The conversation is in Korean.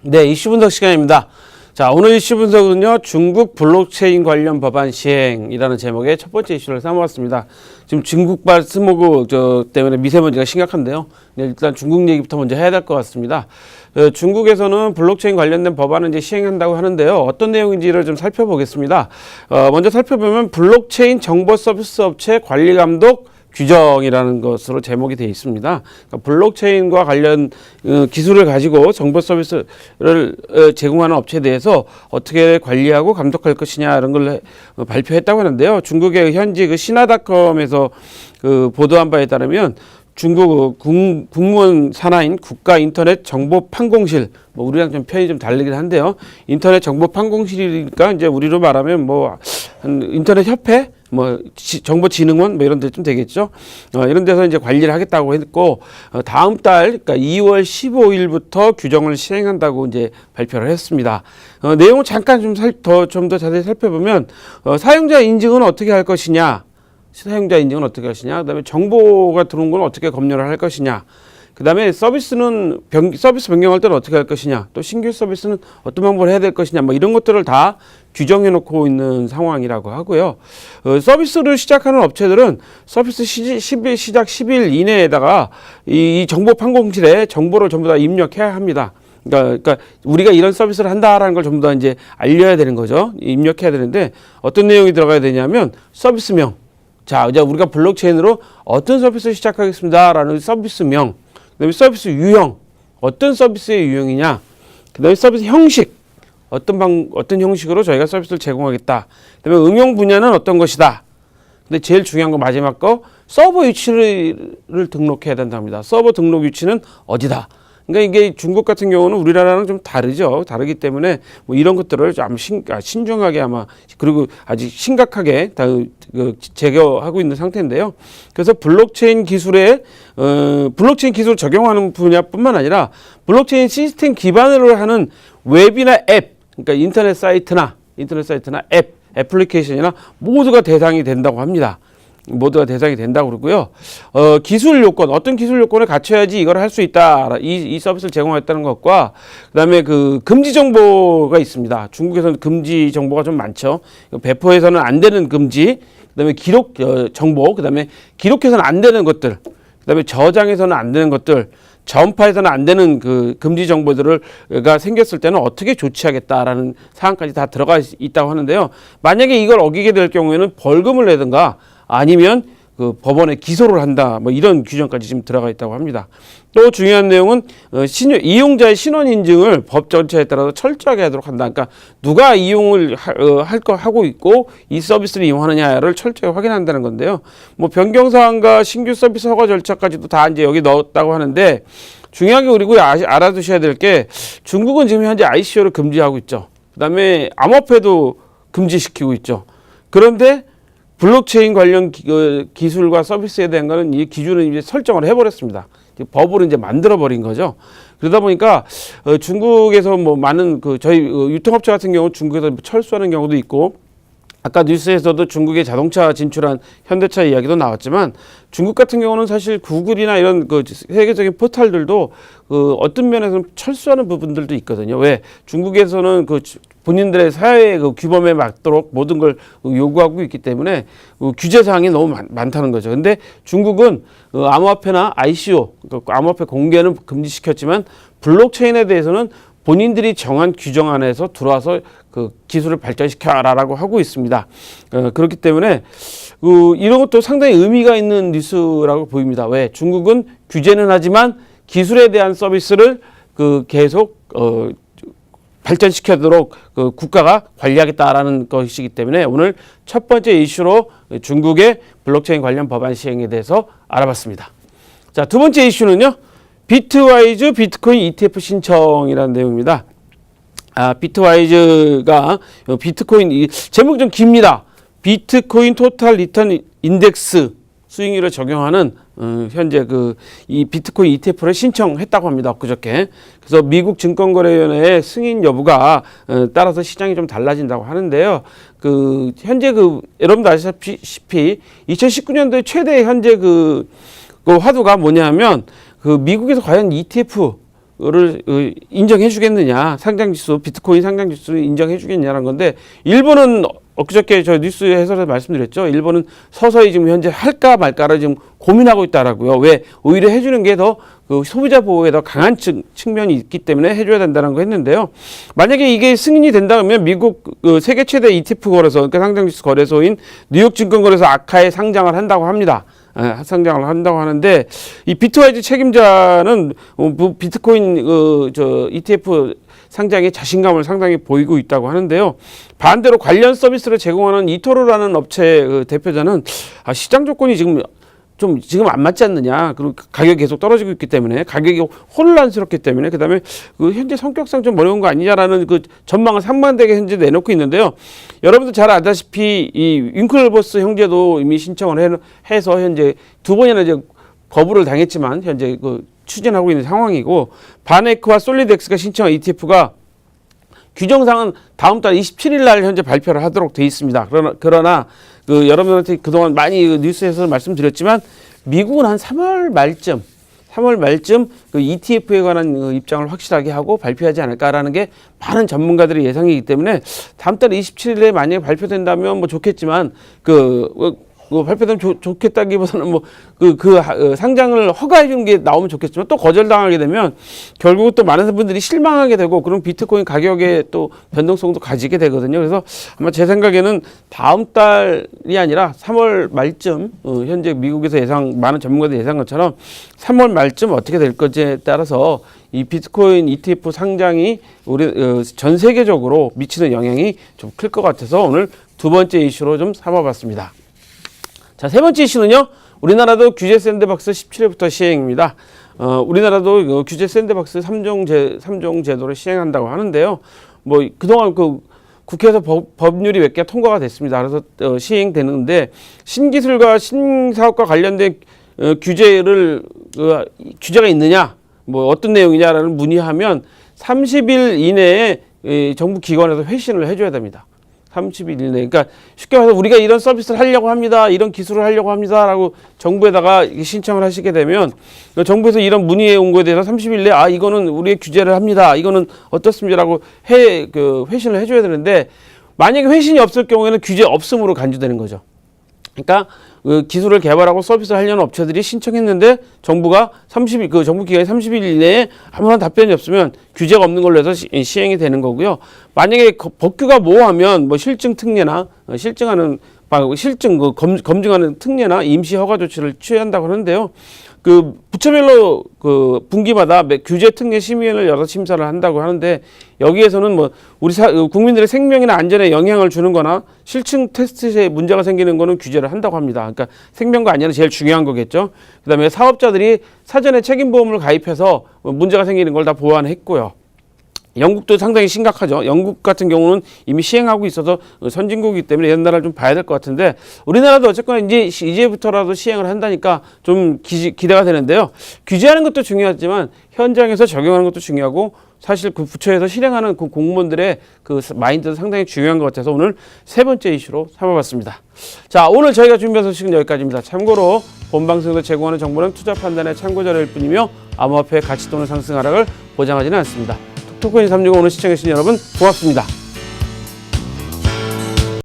네, 이슈 분석 시간입니다. 자, 오늘 이슈 분석은요, 중국 블록체인 관련 법안 시행이라는 제목의 첫 번째 이슈를 삼아봤습니다. 지금 중국발 스모그 때문에 미세먼지가 심각한데요. 일단 중국 얘기부터 먼저 해야 될 것 같습니다. 중국에서는 블록체인 관련된 법안을 이제 시행한다고 하는데요. 어떤 내용인지를 좀 살펴보겠습니다. 먼저 살펴보면 블록체인 정보 서비스 업체 관리 감독 규정이라는 것으로 제목이 되어 있습니다. 그러니까 블록체인과 관련 기술을 가지고 정보 서비스를 제공하는 업체에 대해서 어떻게 관리하고 감독할 것이냐 이런 걸 발표했다고 하는데요. 중국의 현지 그 신화닷컴에서 보도한 바에 따르면 중국 국무원 산하인 국가인터넷정보판공실, 뭐 우리랑 좀 표현이 좀 다르긴 한데요. 인터넷 정보판공실이니까 이제 우리로 말하면 뭐 인터넷 협회, 뭐 정보진흥원 뭐 이런 데 좀 되겠죠. 이런 데서 이제 관리를 하겠다고 했고, 다음 달 그러니까 2월 15일부터 규정을 시행한다고 이제 발표를 했습니다. 내용을 잠깐 좀 더 자세히 살펴보면 사용자 인증은 어떻게 할 것이냐. 사용자 인증은 어떻게 하시냐, 그 다음에 정보가 들어온 건 어떻게 검열을 할 것이냐, 그 다음에 서비스 변경할 때는 어떻게 할 것이냐, 또 신규 서비스는 어떤 방법을 해야 될 것이냐, 뭐 이런 것들을 다 규정해 놓고 있는 상황이라고 하고요. 서비스를 시작하는 업체들은 서비스 시작 10일 이내에다가 이 정보 판공실에 정보를 전부 다 입력해야 합니다. 그러니까 우리가 이런 서비스를 한다라는 걸 전부 다 이제 알려야 되는 거죠. 입력해야 되는데 어떤 내용이 들어가야 되냐면 서비스명. 자, 이제 우리가 블록체인으로 어떤 서비스를 시작하겠습니다라는 서비스명, 그다음에 서비스 유형, 어떤 서비스의 유형이냐, 그다음에 서비스 형식, 어떤 형식으로 저희가 서비스를 제공하겠다. 그다음에 응용 분야는 어떤 것이다. 근데 제일 중요한 거 마지막 거 서버 위치를 등록해야 된답니다. 서버 등록 위치는 어디다. 그러니까 이게 중국 같은 경우는 우리나라랑 좀 다르죠. 다르기 때문에 뭐 이런 것들을 좀 신중하게 아마 그리고 아직 심각하게 다 제거하고 있는 상태인데요. 그래서 블록체인 기술을 적용하는 분야뿐만 아니라 블록체인 시스템 기반으로 하는 웹이나 앱, 그러니까 인터넷 사이트나 앱, 애플리케이션이나 모두가 대상이 된다고 합니다. 모두가 대상이 된다고 그러고요. 기술 요건, 어떤 기술 요건을 갖춰야지 이걸 할 수 있다. 이 서비스를 제공하겠다는 것과 그다음에 그 금지 정보가 있습니다. 중국에서는 금지 정보가 좀 많죠. 배포해서는 안 되는 금지, 그다음에 기록 정보, 그다음에 기록해서는 안 되는 것들, 그다음에 저장해서는 안 되는 것들, 전파해서는 안 되는 그 금지 정보들가 생겼을 때는 어떻게 조치하겠다라는 사항까지 다 들어가 있다고 하는데요. 만약에 이걸 어기게 될 경우에는 벌금을 내든가 아니면 그 법원에 기소를 한다, 뭐 이런 규정까지 지금 들어가 있다고 합니다. 또 중요한 내용은 이용자의 신원 인증을 법 전체에 따라서 철저하게 하도록 한다. 그러니까 누가 이용을 하고 있고 이 서비스를 이용하느냐를 철저히 확인한다는 건데요. 뭐 변경 사항과 신규 서비스 허가 절차까지도 다 이제 여기 넣었다고 하는데, 중요하게 그리고 알아두셔야 될 게 중국은 지금 현재 ICO를 금지하고 있죠. 그다음에 암호화폐도 금지시키고 있죠. 그런데 블록체인 관련 기술과 서비스에 대한 거는 이 기준을 이제 설정을 해버렸습니다. 법으로 이제 만들어버린 거죠. 그러다 보니까 중국에서 뭐 많은 저희 유통업체 같은 경우 중국에서 철수하는 경우도 있고, 아까 뉴스에서도 중국에 자동차 진출한 현대차 이야기도 나왔지만, 중국 같은 경우는 사실 구글이나 이런 세계적인 포털들도 어떤 면에서는 철수하는 부분들도 있거든요. 왜? 중국에서는 본인들의 사회의 규범에 맞도록 모든 걸 요구하고 있기 때문에 규제 사항이 너무 많다는 거죠. 근데 중국은 암호화폐나 ICO, 암호화폐 공개는 금지시켰지만 블록체인에 대해서는 본인들이 정한 규정 안에서 들어와서 기술을 발전시켜라라고 하고 있습니다. 그렇기 때문에 이런 것도 상당히 의미가 있는 뉴스라고 보입니다. 왜? 중국은 규제는 하지만 기술에 대한 서비스를 계속 발전시키도록 국가가 관리하겠다라는 것이기 때문에 오늘 첫 번째 이슈로 중국의 블록체인 관련 법안 시행에 대해서 알아봤습니다. 자, 두 번째 이슈는요, 비트와이즈 비트코인 ETF 신청이라는 내용입니다. 비트와이즈가 비트코인, 제목이 좀 깁니다. 비트코인 토탈 리턴 인덱스 수익률을 적용하는 현재 이 비트코인 ETF를 신청했다고 합니다. 그저께. 그래서 미국 증권거래위원회의 승인 여부가 따라서 시장이 좀 달라진다고 하는데요. 현재 여러분도 아시다시피 2019년도에 최대 현재 화두가 뭐냐면 미국에서 과연 ETF 인정해 주겠느냐, 상장지수, 비트코인 상장지수를 인정해 주겠냐는 건데, 일본은 엊그저께 저 뉴스 해설에서 말씀드렸죠. 일본은 서서히 지금 현재 할까 말까를 지금 고민하고 있다라고요. 왜? 오히려 해주는 게 더 그 소비자 보호에 더 강한 측면이 있기 때문에 해줘야 된다는 거 했는데요. 만약에 이게 승인이 된다면 미국 세계 최대 ETF 거래소, 그러니까 상장지수 거래소인 뉴욕 증권거래소 아카에 상장을 한다고 합니다. 상장을 한다고 하는데, 이 비트와이즈 책임자는 비트코인 ETF 상장에 자신감을 상당히 보이고 있다고 하는데요. 반대로 관련 서비스를 제공하는 이토로라는 업체 대표자는 시장 조건이 지금 안 맞지 않느냐. 그리고 가격이 계속 떨어지고 있기 때문에, 가격이 혼란스럽기 때문에, 그다음에 현재 성격상 좀 어려운 거 아니냐라는 전망을 상반되게 현재 내놓고 있는데요. 여러분들 잘 아다시피 이 윙클버스 형제도 이미 신청을 해서 현재 2번이나 이제 거부를 당했지만 현재 추진하고 있는 상황이고, 바네크와 솔리덱스가 신청한 ETF가 규정상은 다음 달 27일 날 현재 발표를 하도록 돼 있습니다. 그러나 여러분들한테 그동안 많이 뉴스에서 말씀드렸지만, 미국은 한 3월 말쯤 ETF에 관한 입장을 확실하게 하고 발표하지 않을까라는 게 많은 전문가들의 예상이기 때문에, 다음 달 27일에 만약에 발표된다면 뭐 좋겠지만, 발표되면 좋겠다기보다는 상장을 허가해 주는 게 나오면 좋겠지만, 또 거절당하게 되면 결국 또 많은 분들이 실망하게 되고, 그럼 비트코인 가격에 또 변동성도 가지게 되거든요. 그래서 아마 제 생각에는 다음 달이 아니라 3월 말쯤, 현재 미국에서 많은 전문가들 예상한 것처럼 3월 말쯤 어떻게 될 건지에 따라서 이 비트코인 ETF 상장이 전 세계적으로 미치는 영향이 좀 클 것 같아서 오늘 두 번째 이슈로 좀 삼아봤습니다. 자, 세 번째 이슈는요, 우리나라도 규제 샌드박스 17회부터 시행입니다. 우리나라도 규제 샌드박스 3종 제도를 시행한다고 하는데요. 그동안 국회에서 법률이 몇 개 통과가 됐습니다. 그래서 시행되는데, 신기술과 신사업과 관련된 규제가 있느냐, 어떤 내용이냐라는 문의하면 30일 이내에 정부 기관에서 회신을 해줘야 됩니다. 30일 이내. 그러니까 쉽게 말해서 우리가 이런 서비스를 하려고 합니다. 이런 기술을 하려고 합니다. 라고 정부에다가 신청을 하시게 되면, 정부에서 이런 문의에 온 거에 대해서 30일 내에 이거는 우리의 규제를 합니다. 이거는 어떻습니다. 라고 회신을 해줘야 되는데, 만약에 회신이 없을 경우에는 규제 없음으로 간주되는 거죠. 그러니까 기술을 개발하고 서비스를 하려는 업체들이 신청했는데 정부가 정부 기간이 30일 이내에 아무런 답변이 없으면 규제가 없는 걸로 해서 시행이 되는 거고요. 만약에 법규가 모호하면 실증 특례나 검증하는 특례나 임시 허가 조치를 취한다고 하는데요. 부처별로 분기마다 규제 특례 심의위원회를 열어서 심사를 한다고 하는데, 여기에서는 우리 국민들의 생명이나 안전에 영향을 주는 거나 실증 테스트에 문제가 생기는 거는 규제를 한다고 합니다. 그러니까 생명과 안전이 제일 중요한 거겠죠. 그다음에 사업자들이 사전에 책임보험을 가입해서 문제가 생기는 걸 다 보완했고요. 영국도 상당히 심각하죠. 영국 같은 경우는 이미 시행하고 있어서 선진국이기 때문에 이런 나라를 좀 봐야 될 것 같은데, 우리나라도 어쨌거나 이제부터라도 시행을 한다니까 좀 기대가 되는데요. 규제하는 것도 중요하지만 현장에서 적용하는 것도 중요하고, 사실 부처에서 실행하는 공무원들의 마인드도 상당히 중요한 것 같아서 오늘 세 번째 이슈로 삼아봤습니다. 자, 오늘 저희가 준비한 소식은 여기까지입니다. 참고로 본 방송에서 제공하는 정보는 투자 판단의 참고 자료일 뿐이며 암호화폐의 가치 또는 상승 하락을 보장하지는 않습니다. 토코인 365 오늘 시청해주신 여러분 고맙습니다.